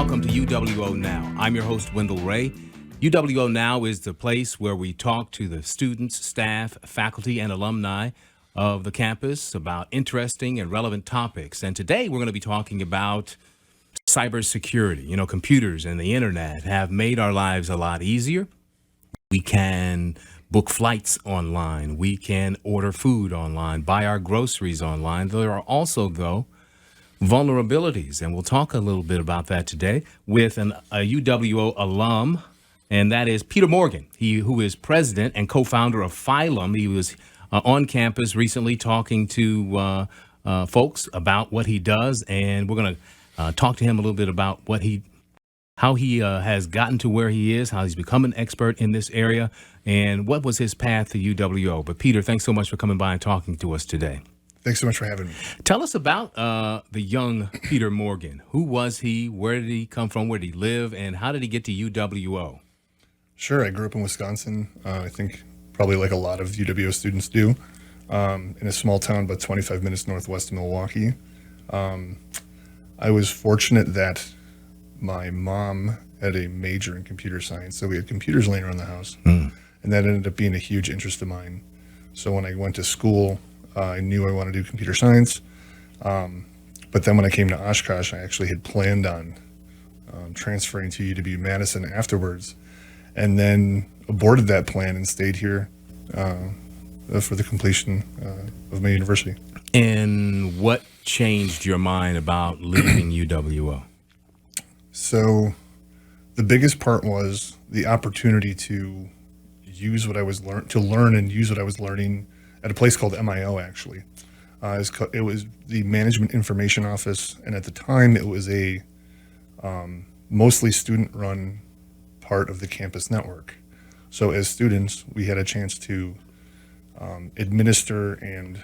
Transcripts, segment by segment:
welcome to UWO Now. I'm your host, Wendell Ray. UWO Now is the place where we talk to the students, staff, faculty, and alumni of the campus about interesting and relevant topics. And today we're going to be talking about cybersecurity. You know, computers and the internet have made our lives a lot easier. We can book flights online. We can order food online, buy our groceries online. There are also, though, vulnerabilities, and we'll talk a little bit about that today with a UWO alum, and that is Peter Morgan, who is president and co-founder of Phylum. He was on campus recently talking to folks about what he does, and we're going to talk to him a little bit about how he has gotten to where he is, how he's become an expert in this area, and what was his path to UWO. But Peter, thanks so much for coming by and talking to us today. Thanks so much for having me. Tell us about the young Peter Morgan. Who was he? Where did he come from? Where did he live? And how did he get to UWO? Sure. I grew up in Wisconsin. I think probably like a lot of UWO students do, in a small town about 25 minutes northwest of Milwaukee. I was fortunate that my mom had a major in computer science, so we had computers laying around the house, and that ended up being a huge interest of mine. So when I went to school, I knew I wanted to do computer science, but then when I came to Oshkosh, I actually had planned on transferring to UW Madison afterwards, and then aborted that plan and stayed here for the completion of my university. And what changed your mind about leaving UWO? So the biggest part was the opportunity to use what I was learn and use what I was learning at a place called MIO, actually. It was the Management Information Office, and at the time it was a mostly student-run part of the campus network. So as students, we had a chance to administer and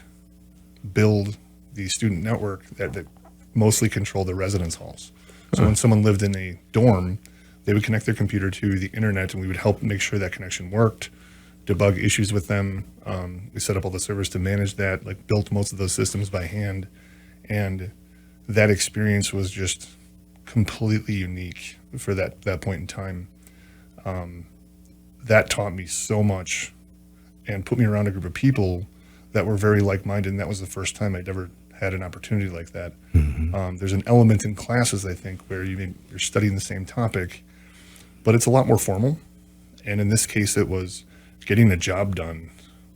build the student network that mostly controlled the residence halls. So when someone lived in a dorm, they would connect their computer to the internet, and we would help make sure that connection worked, debug issues with them. We set up all the servers to manage that, like built most of those systems by hand. And that experience was just completely unique for that point in time. That taught me so much and put me around a group of people that were very like-minded. And that was the first time I'd ever had an opportunity like that. There's an element in classes, I think, where you're studying the same topic, but it's a lot more formal. And in this case, it was getting a job done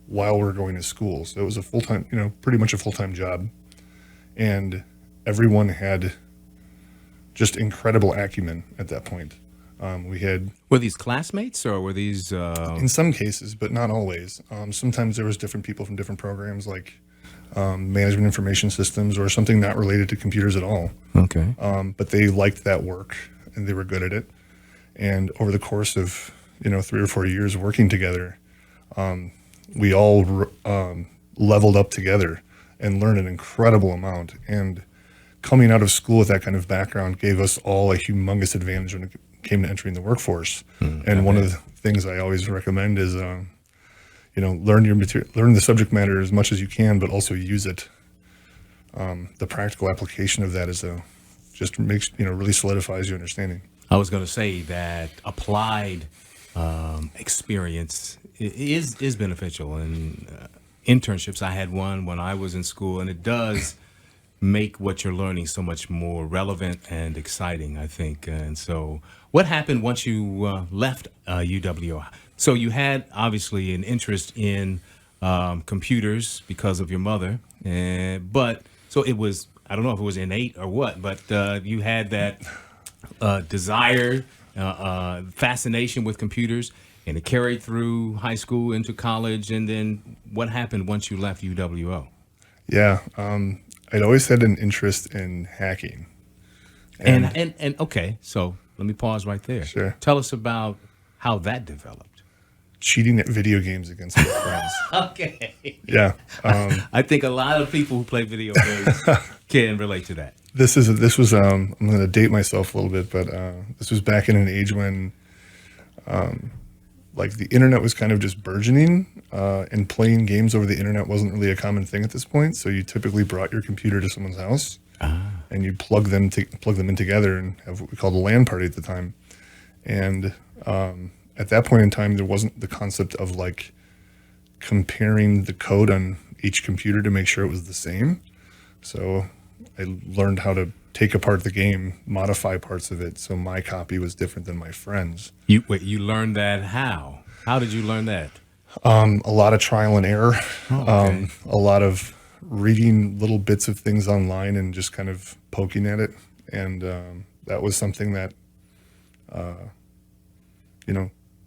while we're going to school. So it was a full-time, pretty much a full-time job. And everyone had just incredible acumen at that point. Were these classmates or were these? In some cases, but not always. Sometimes there was different people from different programs, like management information systems or something not related to computers at all. Okay. But they liked that work and they were good at it. And over the course of 3 or 4 years working together, we all leveled up together and learned an incredible amount. And coming out of school with that kind of background gave us all a humongous advantage when it came to entering the workforce. And one of the things I always recommend is, learn your material, learn the subject matter as much as you can, but also use it. The practical application of that just makes, really solidifies your understanding. I was going to say that applied experience is beneficial. And internships, I had one when I was in school, and it does make what you're learning so much more relevant and exciting, I think. And so what happened once you left UWO? So you had obviously an interest in computers because of your mother, but so it was, I don't know if it was innate or what, but you had that desire, fascination with computers, and it carried through high school into college. And then what happened once you left UWO? Yeah, I'd always had an interest in hacking. And okay, so let me pause right there. Sure. Tell us about how that developed. Cheating at video games against my friends. Okay. Yeah. I think a lot of people who play video games can relate to that. This was I'm going to date myself a little bit, but this was back in an age when like the internet was kind of just burgeoning, and playing games over the internet wasn't really a common thing at this point. So you typically brought your computer to someone's house and you plug them in together and have what we called a LAN party at the time. And at that point in time, there wasn't the concept of like comparing the code on each computer to make sure it was the same. So I learned how to take apart the game, modify parts of it, so my copy was different than my friends. You learned that how? How did you learn that? A lot of trial and error, Okay. a lot of reading little bits of things online and just kind of poking at it. And that was something that,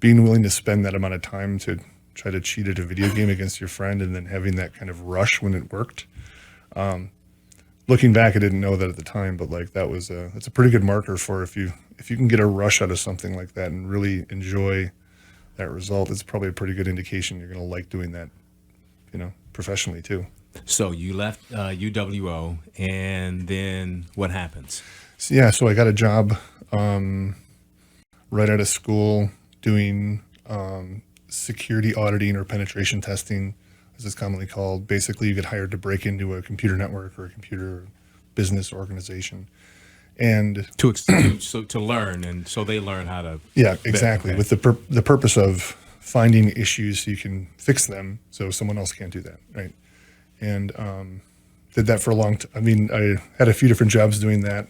being willing to spend that amount of time to try to cheat at a video game against your friend and then having that kind of rush when it worked. Looking back, I didn't know that at the time, but like that's a pretty good marker for if you can get a rush out of something like that and really enjoy that result, it's probably a pretty good indication you're going to like doing that, professionally too. So you left UWO, and then what happens? So I got a job right out of school doing security auditing or penetration testing, as it's commonly called. Basically, you get hired to break into a computer network or a computer business organization, and To learn, and so they learn how to. yeah, exactly, Okay. with the purpose of finding issues so you can fix them, so someone else can't do that, right? And did that for a long time. I mean, I had a few different jobs doing that,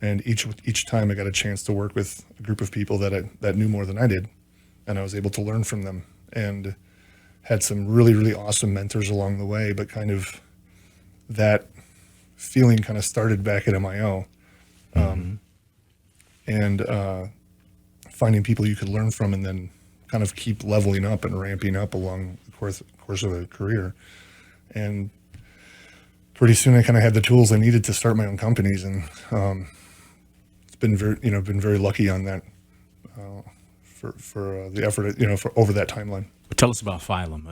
and each time I got a chance to work with a group of people that knew more than I did, and I was able to learn from them, and had some really, really awesome mentors along the way. But kind of that feeling kind of started back at MIO, and finding people you could learn from, and then kind of keep leveling up and ramping up along the course of a career. And pretty soon I kind of had the tools I needed to start my own companies, and it's been very lucky on that for the effort, for over that timeline. Tell us about Phylum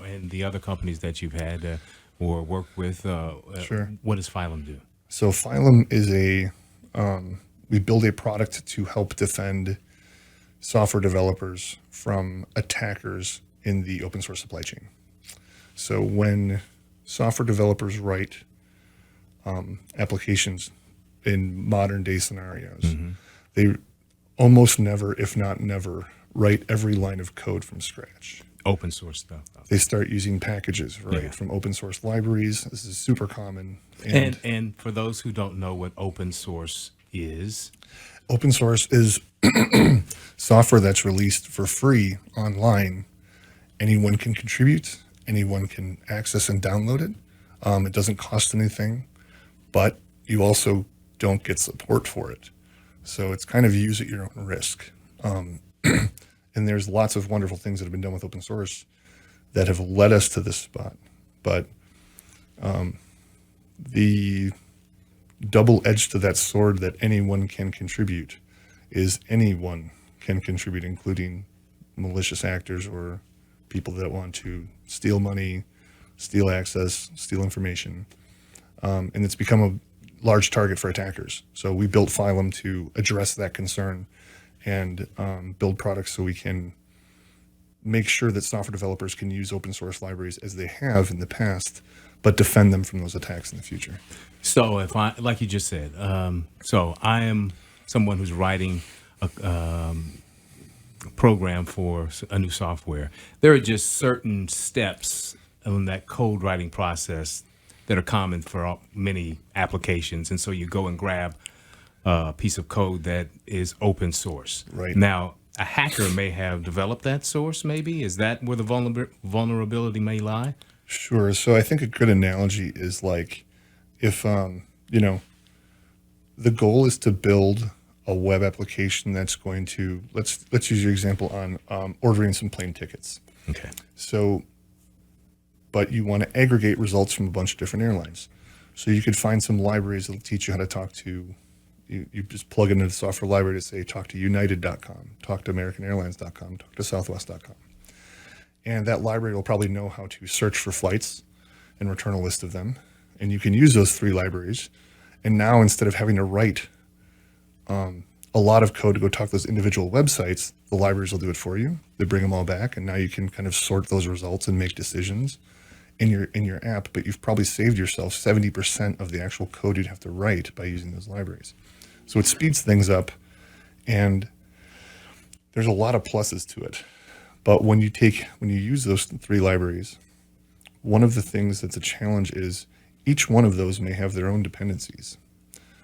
and the other companies that you've had or worked with. Sure. What does Phylum do? So Phylum is we build a product to help defend software developers from attackers in the open source supply chain. So when software developers write applications in modern day scenarios, they almost never, if not never, write every line of code from scratch. Open source stuff. They start using packages, right, Yeah. from open source libraries. This is super common. And for those who don't know what open source is, Open source is software that's released for free online. Anyone can contribute, anyone can access and download it. It doesn't cost anything, but you also don't get support for it. So it's kind of use at your own risk. And there's lots of wonderful things that have been done with open source that have led us to this spot. But the double edge to that sword that anyone can contribute is anyone can contribute, including malicious actors or people that want to steal money, steal access, steal information. And it's become a large target for attackers. So we built Phylum to address that concern and build products so we can make sure that software developers can use open source libraries as they have in the past, but defend them from those attacks in the future. so if I, like you just said, so I am someone who's writing a program for a new software. There are just certain steps in that code writing process that are common for many applications. And so you go and grab a piece of code that is open source. Right. Now, a hacker may have developed that source, maybe? Is that where the vulnerability may lie? Sure. So I think a good analogy is like if, the goal is to build a web application that's going to, let's use your example on ordering some plane tickets. Okay. So, but you want to aggregate results from a bunch of different airlines. So you could find some libraries that'll teach you how to talk to, you just plug into the software library to say, talk to United.com, talk to AmericanAirlines.com, talk to Southwest.com. And that library will probably know how to search for flights and return a list of them. And you can use those three libraries. And now instead of having to write a lot of code to go talk to those individual websites, the libraries will do it for you. They bring them all back, and now you can kind of sort those results and make decisions in your app, but you've probably saved yourself 70% of the actual code you'd have to write by using those libraries. So it speeds things up, and there's a lot of pluses to it. But when you use those three libraries, one of the things that's a challenge is each one of those may have their own dependencies.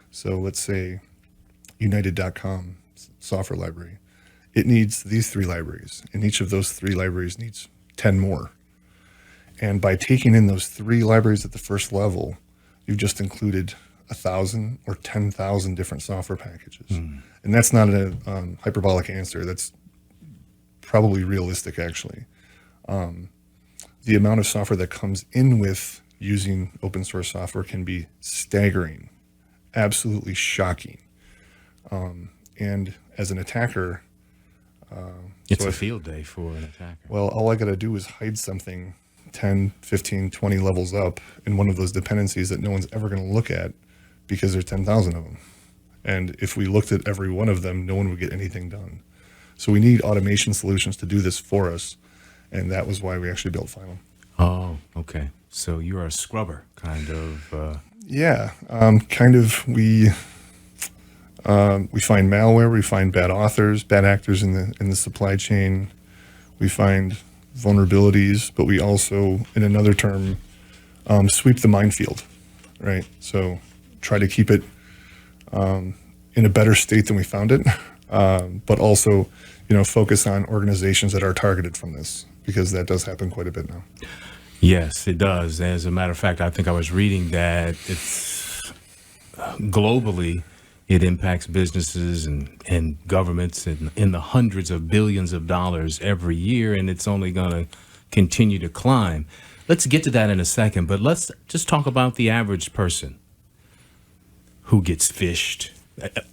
So let's say United.com software library, it needs these three libraries, and each of those three libraries needs 10 more. And by taking in those three libraries at the first level, you've just included 1,000 or 10,000 different software packages. And that's not a hyperbolic answer. That's probably realistic, actually. The amount of software that comes in with using open source software can be staggering, absolutely shocking. And as an attacker, it's a field day for an attacker. well, all I got to do is hide something 10, 15, 20 levels up in one of those dependencies that no one's ever going to look at because there's 10,000 of them. And if we looked at every one of them, no one would get anything done. So we need automation solutions to do this for us. And that was why we actually built Phylum. Oh, okay. So you're a scrubber, kind of. Yeah, kind of. We find malware, we find bad authors, bad actors in the supply chain. We find vulnerabilities, but we also, in another term, sweep the minefield, right? So try to keep it in a better state than we found it, but also, focus on organizations that are targeted from this, because that does happen quite a bit now. Yes, it does. As a matter of fact, I think I was reading that it's globally, it impacts businesses and governments in the hundreds of billions of dollars every year, and it's only going to continue to climb. Let's get to that in a second, but let's just talk about the average person who gets phished.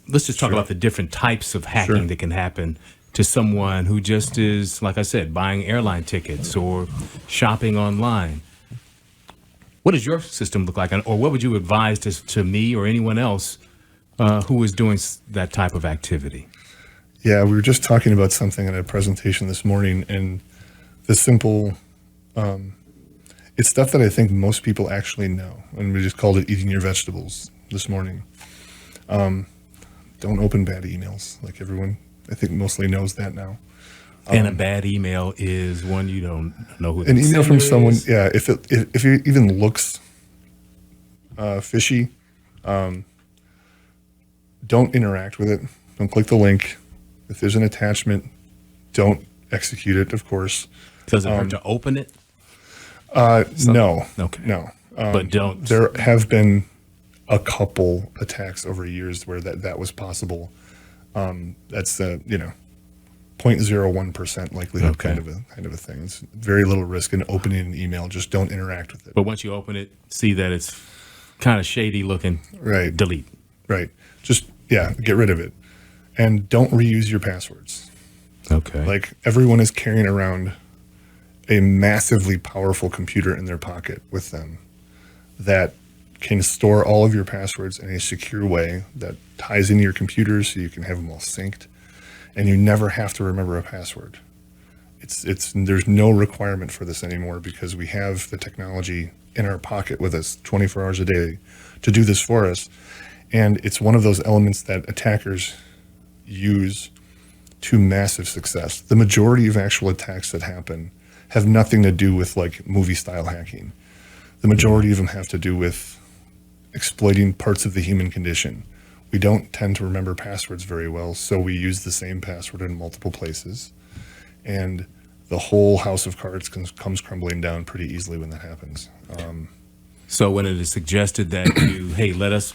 Let's just talk about the different types of hacking that can happen to someone who just is, like I said, buying airline tickets or shopping online. What does your system look like? Or what would you advise to me or anyone else who is doing that type of activity? Yeah, we were just talking about something in a presentation this morning, and the simple, it's stuff that I think most people actually know, and we just called it eating your vegetables this morning. Don't open bad emails. Like everyone, I think, mostly knows that now. And a bad email is one you don't know who An email from someone, is. yeah, if it even looks fishy, don't interact with it. Don't click the link. If there's an attachment, don't execute it, of course. Does it hurt to open it? No. Okay. No. But don't. There have been a couple attacks over years where that was possible. That's the 0.01% likelihood kind of a thing. It's very little risk in opening an email. Just don't interact with it. But once you open it, see that it's kind of shady looking. Right. Delete. Right. Just get rid of it, and don't reuse your passwords. Okay. Like, everyone is carrying around a massively powerful computer in their pocket with them that can store all of your passwords in a secure way that ties into your computer so you can have them all synced, and you never have to remember a password. There's no requirement for this anymore because we have the technology in our pocket with us 24 hours a day to do this for us. And it's one of those elements that attackers use to massive success. The majority of actual attacks that happen have nothing to do with like movie style hacking. The majority of them have to do with exploiting parts of the human condition. We don't tend to remember passwords very well, so we use the same password in multiple places. And the whole house of cards comes crumbling down pretty easily when that happens. So when it is suggested that hey, let us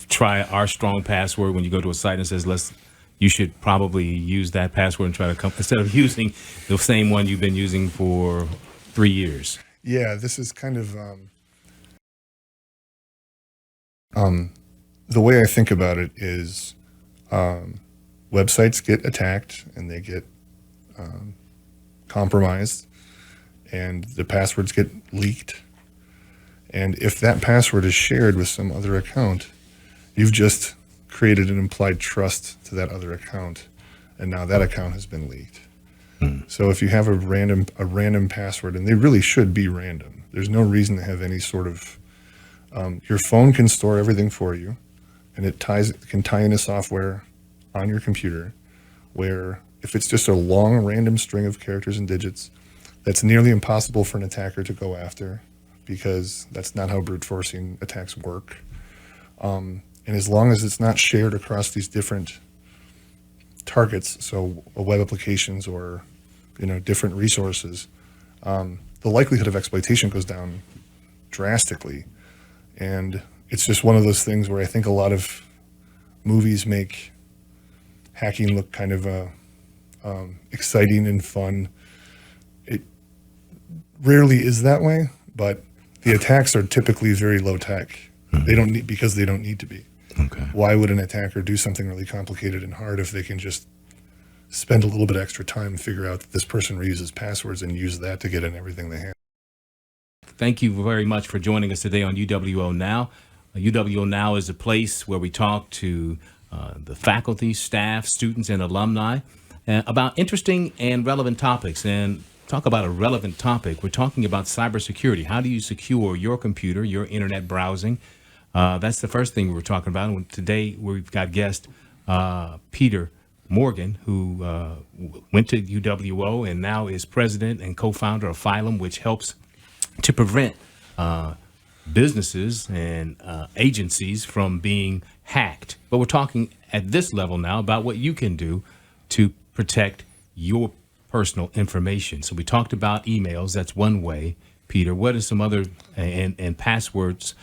try our strong password when you go to a site and says, you should probably use that password and try to come, instead of using the same one you've been using for 3 years. Yeah, this is kind of, the way I think about it is websites get attacked and they get compromised and the passwords get leaked. And if that password is shared with some other account, you've just created an implied trust to that other account, and now that account has been leaked. So if you have a random password, and they really should be random, there's no reason to have any sort of your phone can store everything for you, and it can tie into software on your computer, where if it's just a long random string of characters and digits, that's nearly impossible for an attacker to go after, because that's not how brute forcing attacks work. And as long as it's not shared across these different targets, so web applications or different resources, the likelihood of exploitation goes down drastically. And it's just one of those things where I think a lot of movies make hacking look kind of exciting and fun. It rarely is that way, but the attacks are typically very low tech. They don't need because they don't need to be. Okay. Why would an attacker do something really complicated and hard if they can just spend a little bit extra time and figure out that this person reuses passwords and use that to get in everything they have? Thank you very much for joining us today on UWO Now. UWO Now is a place where we talk to the faculty, staff, students, and alumni about interesting and relevant topics. And talk about a relevant topic. We're talking about cybersecurity. How do you secure your computer, your internet browsing? That's the first thing we were talking about. And today we've got guest Peter Morgan, who went to UWO and now is president and co-founder of Phylum, which helps to prevent businesses and agencies from being hacked. But we're talking at this level now about what you can do to protect your personal information. So we talked about emails. That's one way. Peter, what are some other and passwords?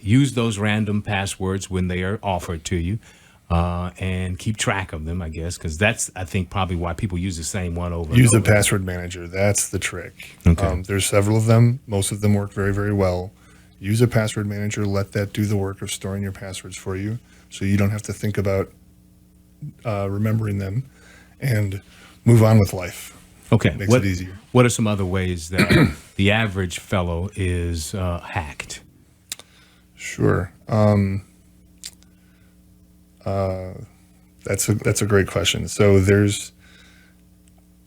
Use those random passwords when they are offered to you, and keep track of them, I guess, because that's, I think, probably why people use the same one over and Use a over. password manager. That's the trick. Okay. There's several of them. Most of them work very, very well. Use a password manager. Let that do the work of storing your passwords for you, so you don't have to think about remembering them, and move on with life. Okay. Makes it easier. What are some other ways that the average fellow is hacked? Sure. That's a great question. So there's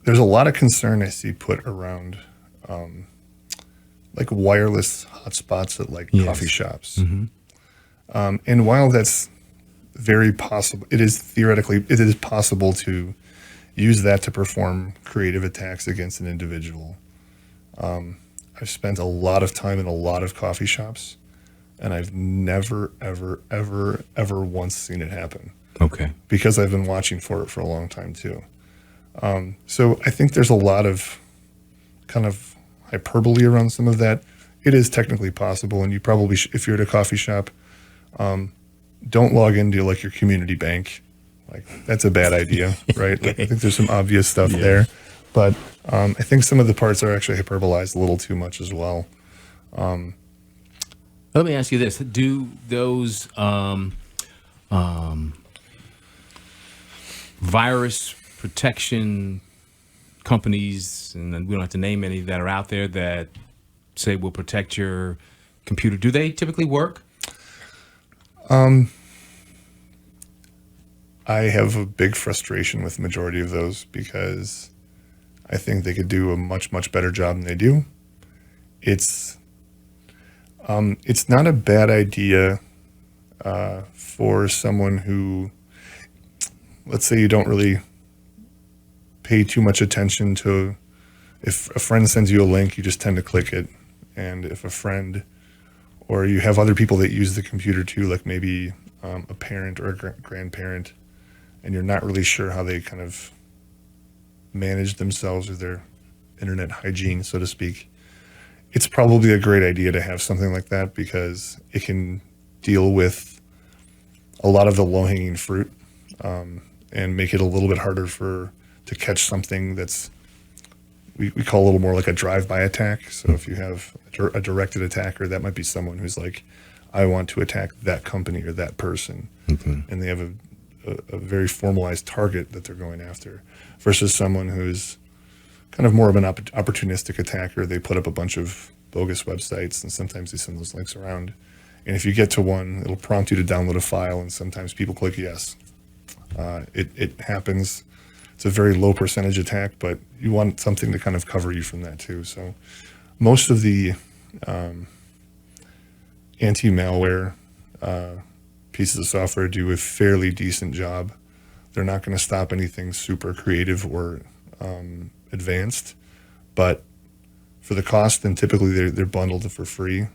a lot of concern I see put around like wireless hotspots at like Yes. coffee shops. And while that's very possible, it is possible to use that to perform creative attacks against an individual. I've spent a lot of time in a lot of coffee shops, and I've never, ever, ever, ever once seen it happen, Okay. because I've been watching for it for a long time too. So I think there's a lot of kind of hyperbole around some of that. It is technically possible, and you probably, if you're at a coffee shop, don't log into like your community bank. Like, that's a bad idea, right? Like, I think there's some obvious stuff there, but I think some of the parts are actually hyperbolized a little too much as well. Let me ask you this: do those virus protection companies, and we don't have to name any that are out there that say will protect your computer, do they typically work? I have a big frustration with the majority of those, because I think they could do a much, much better job than they do. It's not a bad idea for someone who, let's say you don't really pay too much attention to, if a friend sends you a link, you just tend to click it. And if a friend, or you have other people that use the computer too, like maybe a parent or a grandparent, and you're not really sure how they kind of manage themselves or their internet hygiene, so to speak, it's probably a great idea to have something like that, because it can deal with a lot of the low-hanging fruit, and make it a little bit harder to catch something that's, we call a little more like a drive-by attack. So if you have a directed attacker, that might be someone who's like, I want to attack that company or that person, and they have a very formalized target that they're going after, versus someone who's kind of more of an opportunistic attacker. They put up a bunch of bogus websites, and sometimes they send those links around. And if you get to one, it'll prompt you to download a file, and sometimes people click yes. It happens. it's a very low percentage attack, but you want something to kind of cover you from that too. So most of the anti-malware pieces of software do a fairly decent job. They're not going to stop anything super creative or advanced, but for the cost, and typically they're bundled for free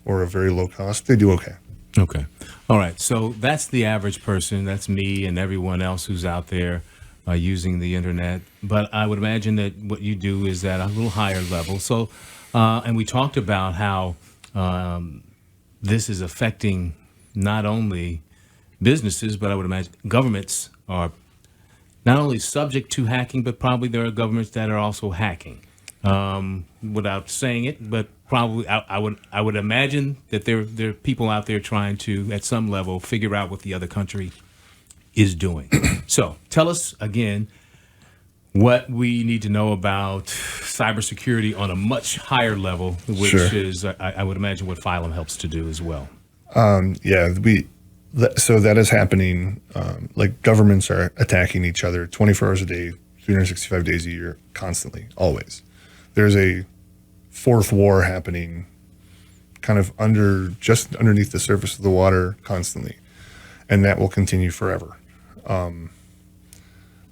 or a very low cost, they do okay. Okay. All right. So that's the average person. That's me and everyone else who's out there using the internet. But I would imagine that what you do is at a little higher level. So, and we talked about how this is affecting not only businesses, but I would imagine governments are not only subject to hacking, but probably there are governments that are also hacking. Without saying it, but probably I would imagine that there are people out there trying to, at some level, figure out what the other country is doing. So tell us again what we need to know about cybersecurity on a much higher level, which Sure. is, I would imagine, what Phylum helps to do as well. So that is happening. Like governments are attacking each other 24 hours a day, 365 days a year, constantly, always. There's a fourth war happening kind of just underneath the surface of the water constantly. And that will continue forever.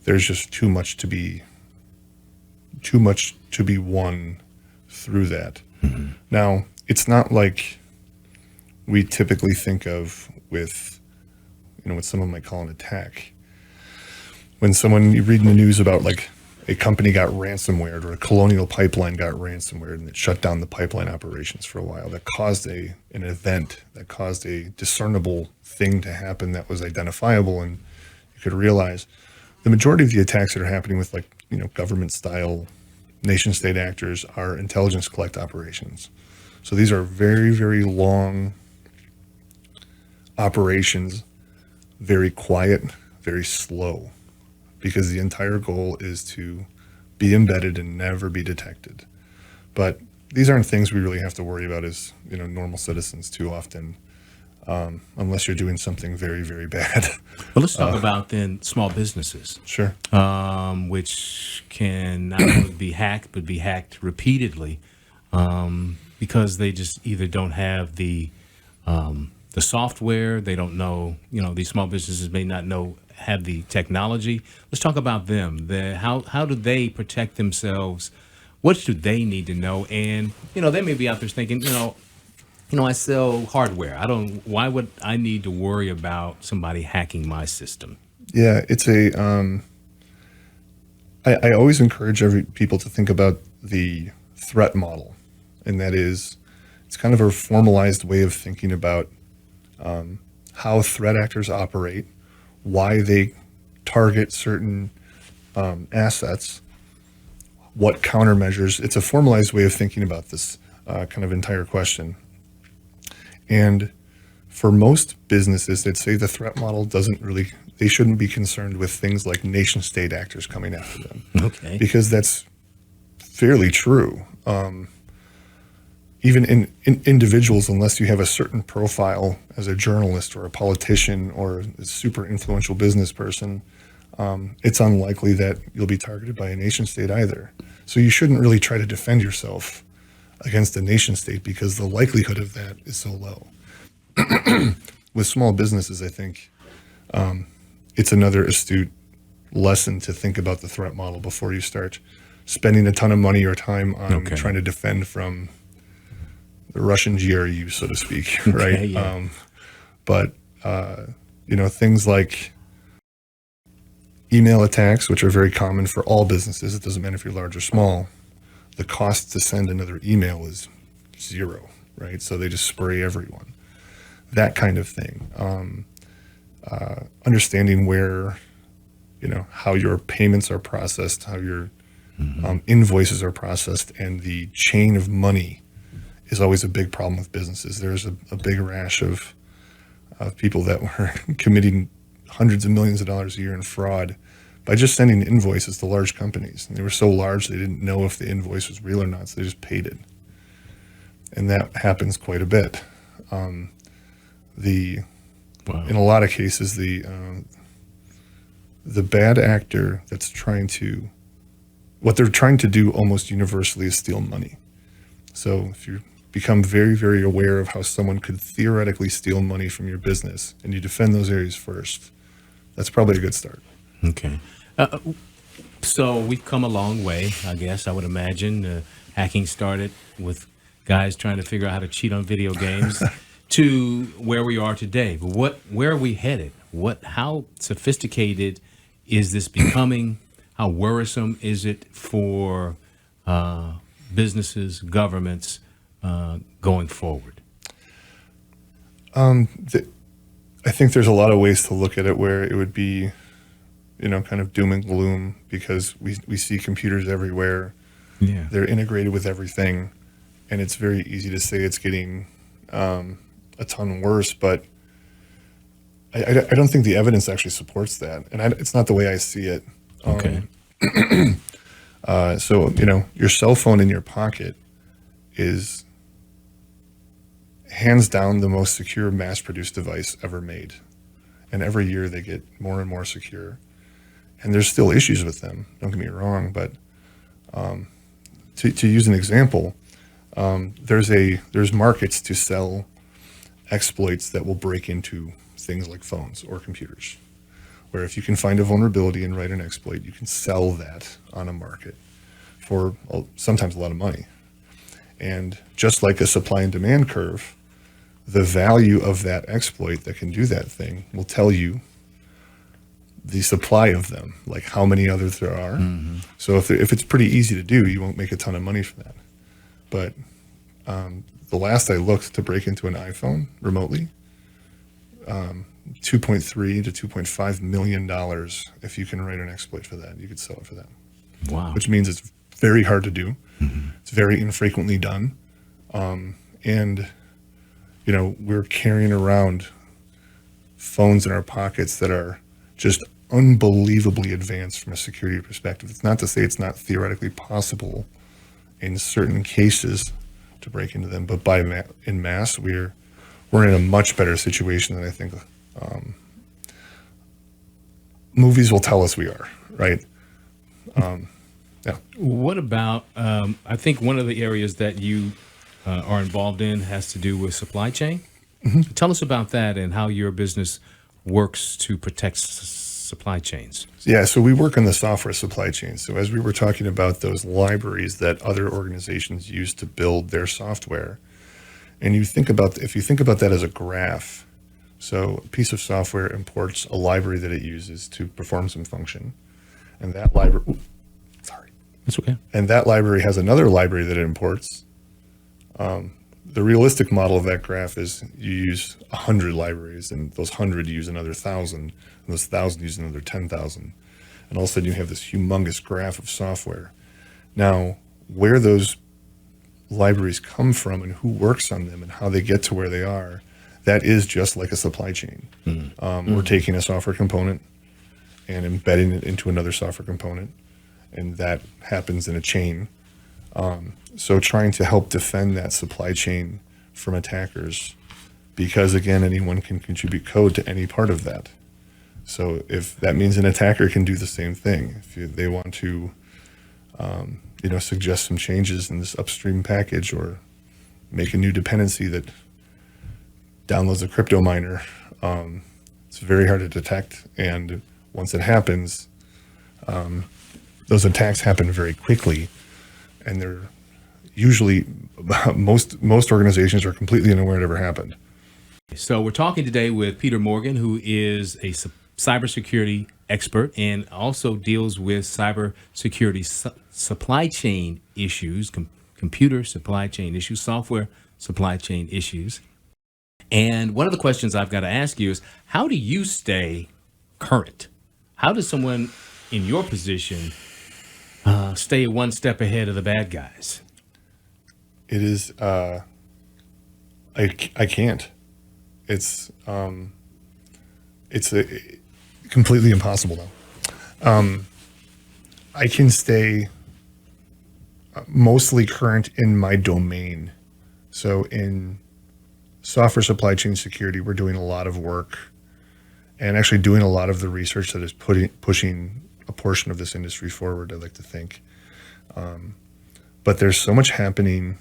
There's just too much to be won through that. Mm-hmm. Now, it's not like we typically think of with, what someone might call an attack. When you read in the news about like a company got ransomware or a Colonial Pipeline got ransomware and it shut down the pipeline operations for a while, that caused an event, that caused a discernible thing to happen that was identifiable, and you could realize the majority of the attacks that are happening with government style nation state actors are intelligence collect operations. So these are very, very long operations, very quiet, very slow, because the entire goal is to be embedded and never be detected. But these aren't things we really have to worry about as normal citizens too often, unless you're doing something very, very bad. Well, let's talk about then small businesses. Sure. Which can not only be hacked, but be hacked repeatedly because they just either don't have the software, they don't know, these small businesses may not have the technology. Let's talk about them. How do they protect themselves? What do they need to know? And, they may be out there thinking, I sell hardware. Why would I need to worry about somebody hacking my system? Yeah, it's I always encourage people to think about the threat model. And that is, it's kind of a formalized way of thinking about how threat actors operate, why they target certain assets, what countermeasures. It's a formalized way of thinking about this kind of entire question. And for most businesses, they'd say the threat model they shouldn't be concerned with things like nation state actors coming after them. Okay. Because that's fairly true. Even in individuals, unless you have a certain profile as a journalist or a politician or a super influential business person, it's unlikely that you'll be targeted by a nation state either. So you shouldn't really try to defend yourself against a nation state because the likelihood of that is so low. With small businesses, I think it's another astute lesson to think about the threat model before you start spending a ton of money or time on trying to defend from the Russian GRU, so to speak, right? Okay, yeah. But things like email attacks, which are very common for all businesses. It doesn't matter if you're large or small. The cost to send another email is zero, right? So they just spray everyone. That kind of thing. Understanding where, how your payments are processed, how your invoices are processed, and the chain of money is always a big problem with businesses. There's a big rash of people that were committing hundreds of millions of dollars a year in fraud by just sending invoices to large companies. And they were so large they didn't know if the invoice was real or not, so they just paid it. And that happens quite a bit. In a lot of cases, the the bad actor what they're trying to do almost universally is steal money. So if you become very, very aware of how someone could theoretically steal money from your business and you defend those areas first, that's probably a good start. Okay. So we've come a long way, I guess, I would imagine. Hacking started with guys trying to figure out how to cheat on video games to where we are today. But where are we headed? How sophisticated is this becoming? How worrisome is it for businesses, governments going forward? I think there's a lot of ways to look at it where it would be, kind of doom and gloom because we see computers everywhere. Yeah. They're integrated with everything, and it's very easy to say it's getting a ton worse, but I don't think the evidence actually supports that, and it's not the way I see it. Okay. So, your cell phone in your pocket is hands down the most secure mass-produced device ever made. And every year they get more and more secure. And there's still issues with them, don't get me wrong, but to use an example, there's markets to sell exploits that will break into things like phones or computers, where if you can find a vulnerability and write an exploit, you can sell that on a market for sometimes a lot of money. And just like a supply and demand curve, the value of that exploit that can do that thing will tell you the supply of them, like how many others there are. Mm-hmm. So if it's pretty easy to do, you won't make a ton of money from that. But the last I looked, to break into an iPhone remotely, $2.3 to $2.5 million. If you can write an exploit for that, you could sell it for that. Wow. Which means it's very hard to do. Mm-hmm. It's very infrequently done. And we're carrying around phones in our pockets that are just unbelievably advanced from a security perspective. It's not to say it's not theoretically possible in certain cases to break into them, but in mass, we're in a much better situation than I think movies will tell us we are, right? Yeah. What about, I think one of the areas that you are involved in has to do with supply chain. Mm-hmm. Tell us about that and how your business works to protect supply chains. Yeah, so we work on the software supply chain. So as we were talking about those libraries that other organizations use to build their software, and if you think about that as a graph, so a piece of software imports a library that it uses to perform some function, and that library, That's okay. And that library has another library that it imports. The realistic model of that graph is you use 100 libraries, and those 100 use another 1,000, and those 1,000 use another 10,000. And all of a sudden you have this humongous graph of software. Now, where those libraries come from and who works on them and how they get to where they are, that is just like a supply chain. Mm-hmm. We're taking a software component and embedding it into another software component, and that happens in a chain. So trying to help defend that supply chain from attackers, because again, anyone can contribute code to any part of that. So if that means an attacker can do the same thing, if they want to, suggest some changes in this upstream package or make a new dependency that downloads a crypto miner, it's very hard to detect. And once it happens, those attacks happen very quickly, and they're usually most organizations are completely unaware it ever happened. So we're talking today with Peter Morgan, who is a cybersecurity expert and also deals with cybersecurity supply chain issues, computer supply chain issues, software supply chain issues. And one of the questions I've got to ask you is, how do you stay current? How does someone in your position stay one step ahead of the bad guys? It is, I can't. It's completely impossible now. I can stay mostly current in my domain. So in software supply chain security, we're doing a lot of work and actually doing a lot of the research that is pushing a portion of this industry forward, I like to think. But there's so much happening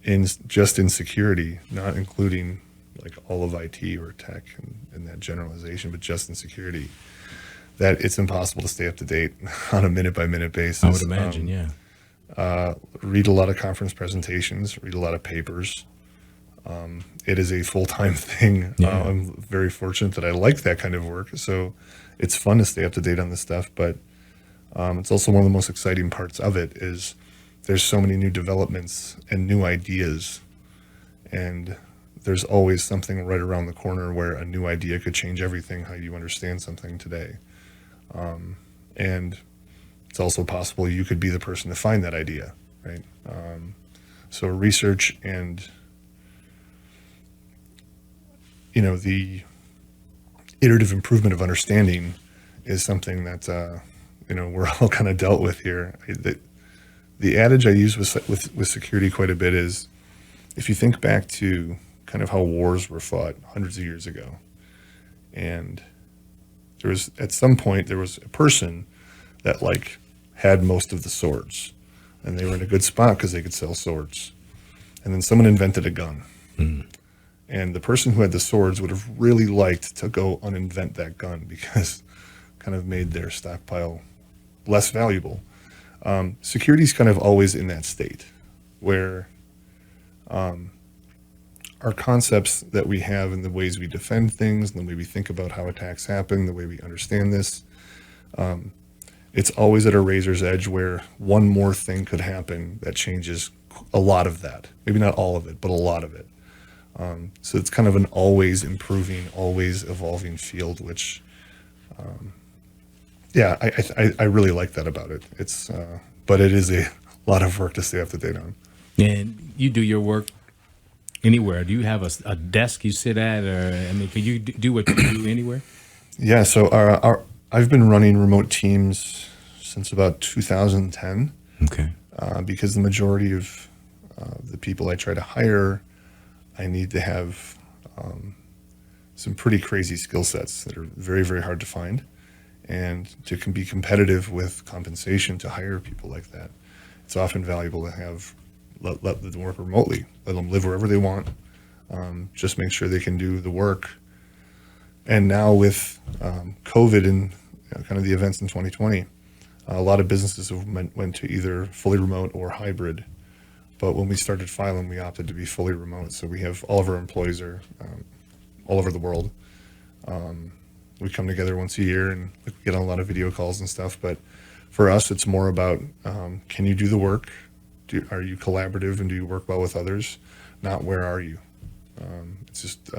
in security, not including like all of IT or tech and that generalization, but just in security, that it's impossible to stay up to date on a minute by minute basis. I would imagine, yeah. Read a lot of conference presentations, read a lot of papers. It is a full-time thing. Yeah. I'm very fortunate that I like that kind of work. So it's fun to stay up to date on this stuff, but it's also one of the most exciting parts of it is there's so many new developments and new ideas, and there's always something right around the corner where a new idea could change everything, how you understand something today. And it's also possible you could be the person to find that idea, right? So research and, the iterative improvement of understanding is something that, we're all kind of dealt with here. The adage I use with security quite a bit is, if you think back to kind of how wars were fought hundreds of years ago, and at some point there was a person that like had most of the swords, and they were in a good spot because they could sell swords. And then someone invented a gun. Mm. And the person who had the swords would have really liked to go uninvent that gun because kind of made their stockpile less valuable. Security is kind of always in that state where our concepts that we have and the ways we defend things and the way we think about how attacks happen, the way we understand this, it's always at a razor's edge where one more thing could happen that changes a lot of that. Maybe not all of it, but a lot of it. So it's kind of an always improving, always evolving field, which, I really like that about it. It's, but it is a lot of work to stay up to date on. And you do your work anywhere? Do you have a desk you sit at, or can you do what you do anywhere? Yeah. So I've been running remote teams since about 2010. Okay. Because the majority of the people I try to hire, I need to have some pretty crazy skill sets that are very, very hard to find. And to be competitive with compensation to hire people like that, it's often valuable to have let them work remotely, let them live wherever they want, just make sure they can do the work. And now with COVID and kind of the events in 2020, a lot of businesses went to either fully remote or hybrid. But when we started Phylum, we opted to be fully remote. So we have all of our employees are all over the world. We come together once a year and we get on a lot of video calls and stuff. But for us, it's more about can you do the work? Are you collaborative and do you work well with others? Not where are you? It's just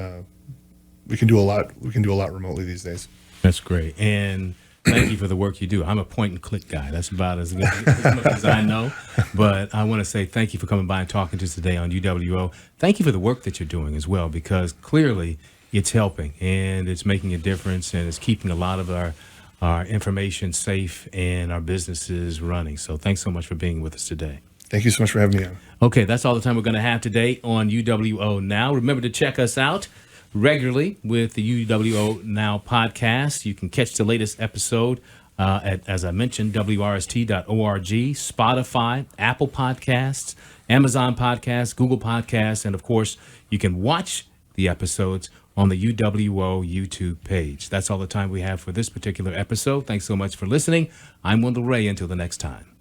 we can do a lot. We can do a lot remotely these days. That's great. And thank you for the work you do. I'm a point and click guy. That's about as much as I know. But I want to say thank you for coming by and talking to us today on UWO. Thank you for the work that you're doing as well, because clearly it's helping and it's making a difference and it's keeping a lot of our information safe and our businesses running. So thanks so much for being with us today. Thank you so much for having me on. Okay, that's all the time we're going to have today on UWO Now. Remember to check us out regularly with the UWO Now podcast. You can catch the latest episode at, as I mentioned, WRST.org, Spotify, Apple Podcasts, Amazon Podcasts, Google Podcasts, and of course, you can watch the episodes on the UWO YouTube page. That's all the time we have for this particular episode. Thanks so much for listening. I'm Wendell Ray. Until the next time.